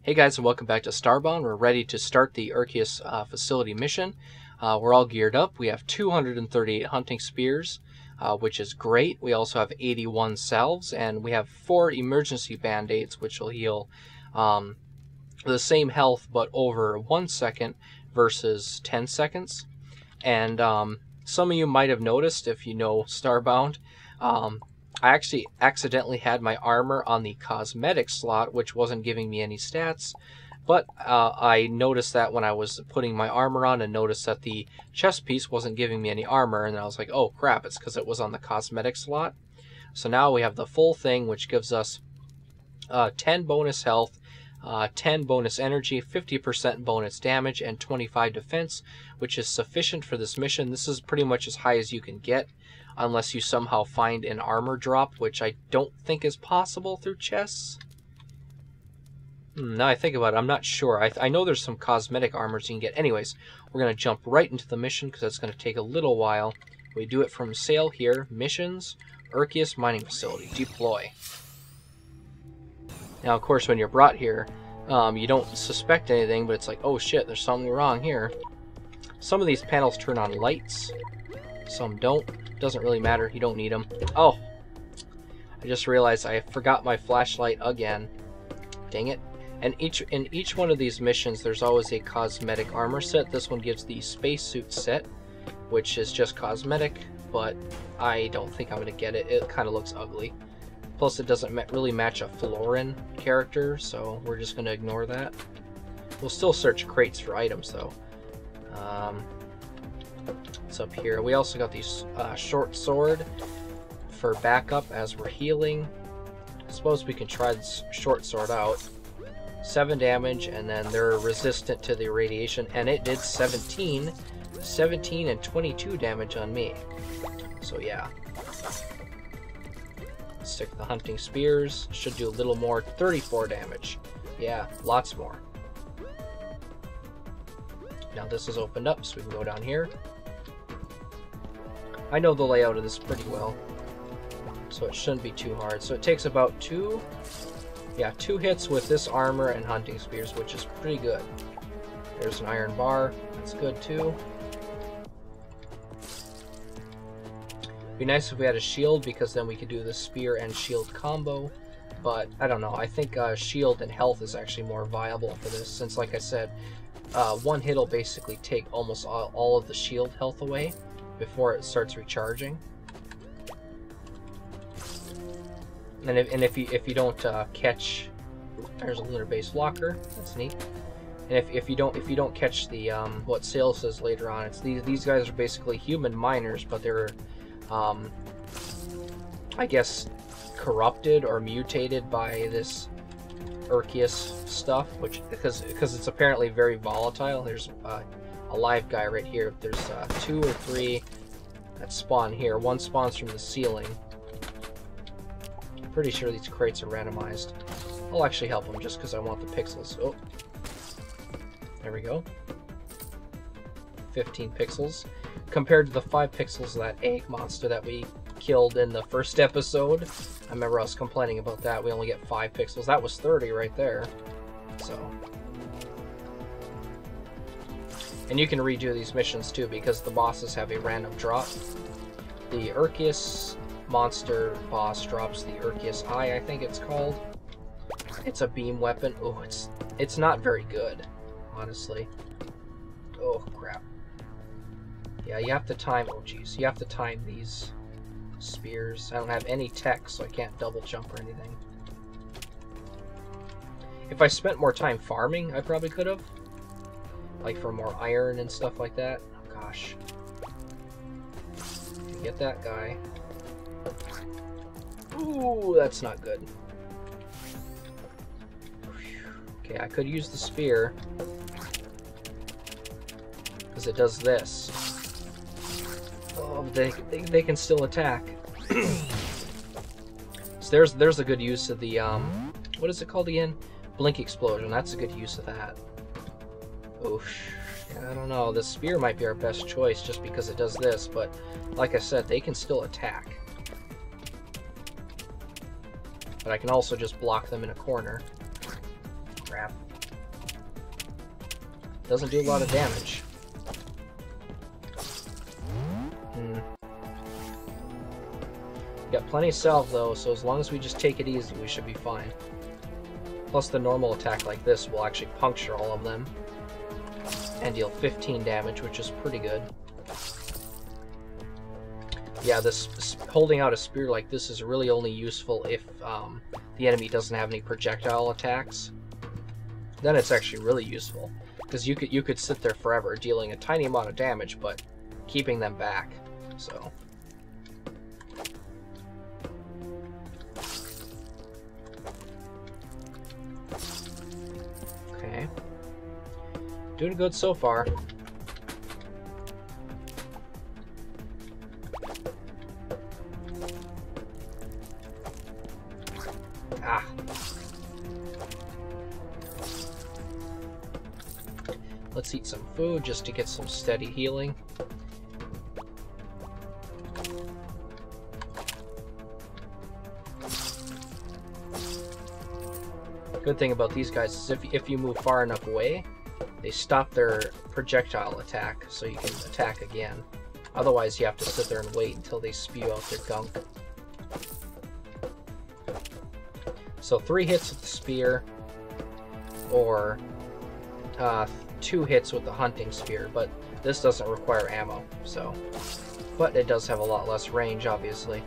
Hey guys, and welcome back to Starbound. We're ready to start the Erchius facility mission. We're all geared up. We have 238 hunting spears, which is great. We also have 81 salves, and we have 4 emergency band-aids, which will heal the same health, but over 1 second versus 10 seconds. And some of you might have noticed, if you know Starbound, I actually accidentally had my armor on the cosmetic slot, which wasn't giving me any stats, but I noticed that when I was putting my armor on and noticed that the chest piece wasn't giving me any armor, and I was like, oh crap, it's because it was on the cosmetic slot. So now we have the full thing, which gives us 10 bonus health, 10 bonus energy, 50% bonus damage, and 25 defense, which is sufficient for this mission. This is pretty much as high as you can get, unless you somehow find an armor drop, which I don't think is possible through chests. Now I think about it, I'm not sure. I know there's some cosmetic armors you can get. Anyways, we're going to jump right into the mission because it's going to take a little while. We do it from sail here. Missions, Erchius Mining Facility. Deploy. Now, of course, when you're brought here, you don't suspect anything, but it's like, oh shit, there's something wrong here. Some of these panels turn on lights, some don't. Doesn't really matter, you don't need them. Oh, I just realized I forgot my flashlight again. Dang it. And in each one of these missions, there's always a cosmetic armor set. This one gives the spacesuit set, which is just cosmetic, but I don't think I'm going to get it. It kind of looks ugly. Plus, it doesn't really match a Florin character, so we're just going to ignore that. We'll still search crates for items, though. It's up here. We also got these short sword for backup as we're healing. I suppose we can try this short sword out. 7 damage, and then they're resistant to the radiation, and it did 17 and 22 damage on me. So yeah. Stick the hunting spears. Should do a little more. 34 damage. Yeah, lots more. Now this is opened up, so we can go down here. I know the layout of this pretty well, so it shouldn't be too hard. So it takes about 2 hits with this armor and hunting spears, which is pretty good. There's an iron bar. That's good too. Be nice if we had a shield, because then we could do the spear and shield combo. But I don't know. I think shield and health is actually more viable for this, since, like I said, one hit will basically take almost all of the shield health away before it starts recharging. And if you don't catch, there's a lunar base locker. That's neat. And if you don't catch the what Sale says later on, it's these guys are basically human miners, but they're I guess corrupted or mutated by this Erchius stuff, which because it's apparently very volatile. There's a live guy right here. There's 2 or 3 that spawn here. One spawns from the ceiling. I'm pretty sure these crates are randomized. I'll actually help them just because I want the pixels. Oh, there we go. 15 pixels compared to the 5 pixels of that egg monster that we killed in the first episode. I remember I was complaining about that. We only get 5 pixels. That was 30 right there. So, and you can redo these missions too, because the bosses have a random drop. The Erchius monster boss drops the Erchius Eye, I think it's called. It's a beam weapon. Oh, it's not very good, honestly. Oh crap. Yeah, you have to time. Oh geez, you have to time these spears. I don't have any tech, so I can't double jump or anything. If I spent more time farming, I probably could have. Like for more iron and stuff like that. Oh gosh. Get that guy. Ooh, that's not good. Okay, I could use the spear, because it does this. Oh, they can still attack. So there's a good use of the what is it called again? Blink explosion. That's a good use of that. Oof. I don't know. The spear might be our best choice just because it does this, but like I said, they can still attack. But I can also just block them in a corner. Crap. Doesn't do a lot of damage. Got plenty of salve though, so as long as we just take it easy, we should be fine. Plus the normal attack like this will actually puncture all of them and deal 15 damage, which is pretty good. Yeah, this holding out a spear like this is really only useful if the enemy doesn't have any projectile attacks. Then it's actually really useful, because you could sit there forever dealing a tiny amount of damage, but keeping them back. So. Okay. Doing good so far. Ah. Let's eat some food just to get some steady healing. Good thing about these guys is if you move far enough away, they stop their projectile attack, so you can attack again. Otherwise, you have to sit there and wait until they spew out their gunk. So 3 hits with the spear, or 2 hits with the hunting spear, but this doesn't require ammo, so. But it does have a lot less range, obviously.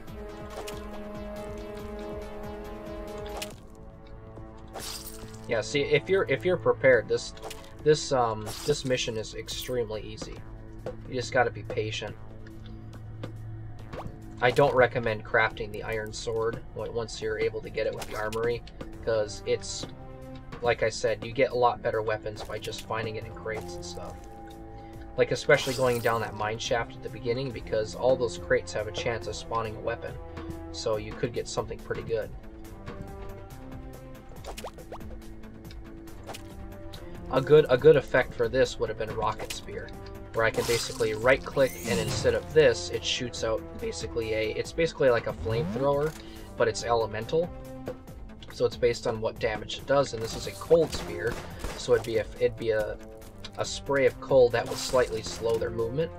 Yeah, see, if you're prepared, this mission is extremely easy. You just got to be patient. I don't recommend crafting the iron sword once you're able to get it with the armory, because it's, like I said, you get a lot better weapons by just finding it in crates and stuff. Like especially going down that mine shaft at the beginning, because all those crates have a chance of spawning a weapon, so you could get something pretty good. A good effect for this would have been Rocket Spear, where I can basically right click, and instead of this, it shoots out basically it's basically like a flamethrower, but it's elemental. So it's based on what damage it does, and this is a cold spear, so it'd be a spray of cold that would slightly slow their movement.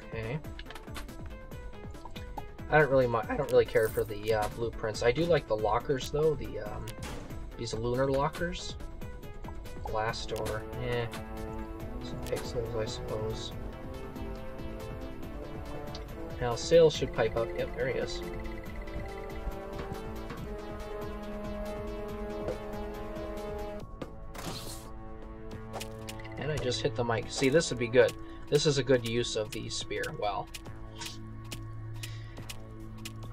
Okay. I don't really care for the blueprints. I do like the lockers though. These lunar lockers. Glass door. Some pixels, I suppose. Now Sails should pipe up. Yep, there he is. And I just hit the mic. See, this would be good. This is a good use of the spear. Wow.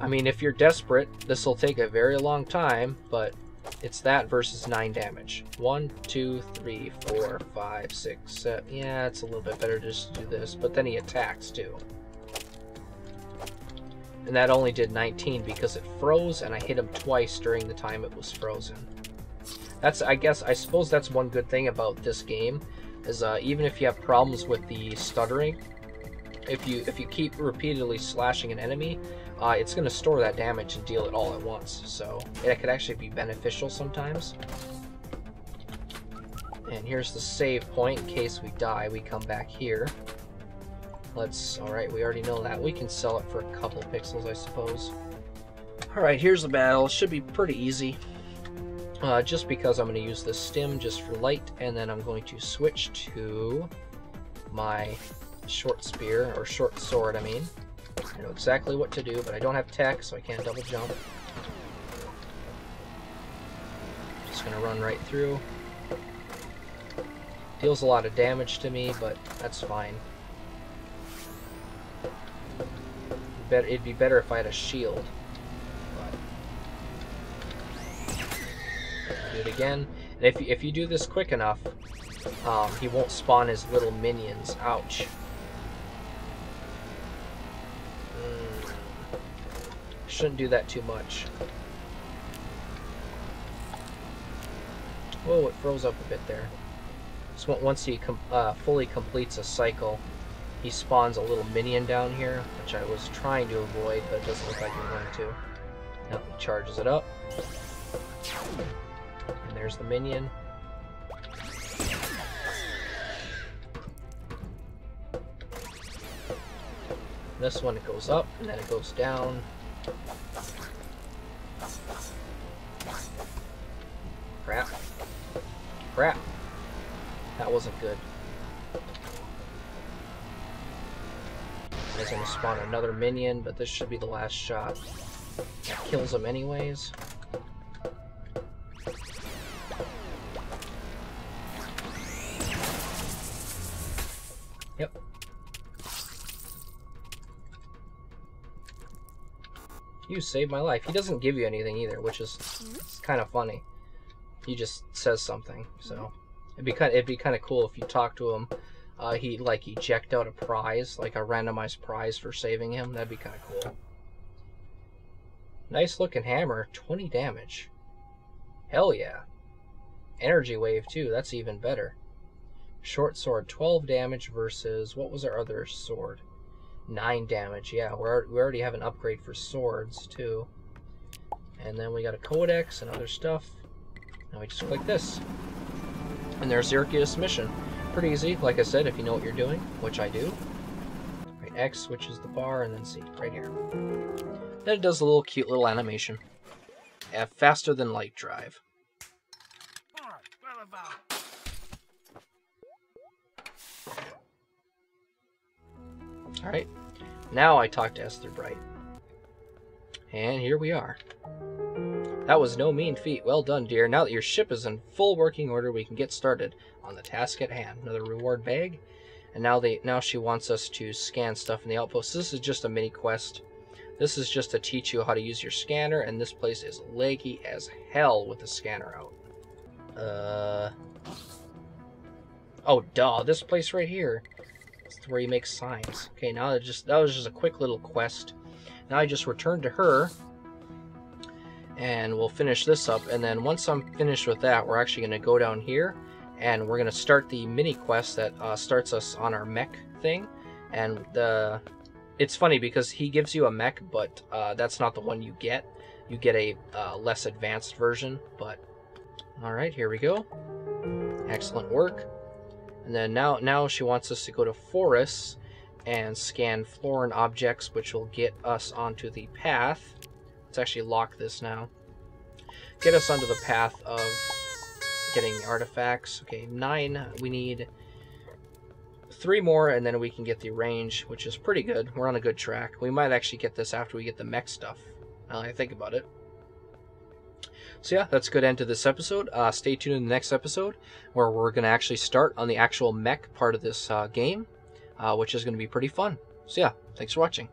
I mean, if you're desperate, this will take a very long time, but it's that versus 9 damage. 1, 2, 3, 4, 5, 6, 7. Yeah, it's a little bit better just to do this, but then he attacks too. And that only did 19 because it froze, and I hit him twice during the time it was frozen. I suppose that's one good thing about this game, is even if you have problems with the stuttering, if you keep repeatedly slashing an enemy, it's going to store that damage and deal it all at once, so it could actually be beneficial sometimes. And here's the save point in case we die. We come back here. Alright, we already know that. We can sell it for a couple pixels, I suppose. Alright, here's the battle. It should be pretty easy. Just because I'm going to use this stim just for light, and then I'm going to switch to my short spear, or short sword, I mean. I know exactly what to do, but I don't have tech, so I can't double jump. Just gonna run right through. Deals a lot of damage to me, but that's fine. It'd be better if I had a shield. But do it again. And if you do this quick enough, he won't spawn his little minions. Ouch. Shouldn't do that too much. Whoa, it froze up a bit there. So once he fully completes a cycle, he spawns a little minion down here, which I was trying to avoid, but it doesn't look like I'm going to. Now he charges it up. And there's the minion. This one, it goes up, and then it goes down. Crap. Crap. That wasn't good. He's gonna spawn another minion, but this should be the last shot. That kills him anyways. Yep. You saved my life. He doesn't give you anything either, which is kind of funny. He just says something, so it'd be kind of cool if you talk to him. He like eject out a prize, like a randomized prize for saving him. That'd be kind of cool. Nice looking hammer, 20 damage. Hell yeah. Energy wave too. That's even better. Short sword, 12 damage versus what was our other sword? 9 damage. Yeah, we already have an upgrade for swords too. And then we got a codex and other stuff. Now we just click this. And there's the Erchius mission. Pretty easy, like I said, if you know what you're doing, which I do. Right, X, which is the bar, and then C, right here. Then it does a little cute little animation. Faster than light drive. Alright, now I talk to Esther Bright. And here we are. That was no mean feat. Well done, dear. Now that your ship is in full working order, we can get started on the task at hand. Another reward bag. And now she wants us to scan stuff in the outpost. This is just a mini quest. This is just to teach you how to use your scanner, and this place is laggy as hell with the scanner out. Oh, duh. This place right here. It's where you make signs. Okay, now that was just a quick little quest. Now I just return to her. And we'll finish this up, and then once I'm finished with that, we're actually going to go down here, and we're going to start the mini quest that starts us on our mech thing. And it's funny because he gives you a mech, but that's not the one you get. You get a less advanced version. But all right, here we go. Excellent work. And then now she wants us to go to forests and scan florin objects, which will get us onto the path. Let's actually lock this now. Get us onto the path of getting artifacts. Okay, 9. We need 3 more, and then we can get the range, which is pretty good. We're on a good track. We might actually get this after we get the mech stuff, now that I think about it. So yeah, that's a good end to this episode. Stay tuned in the next episode, where we're going to actually start on the actual mech part of this game, which is going to be pretty fun. So yeah, thanks for watching.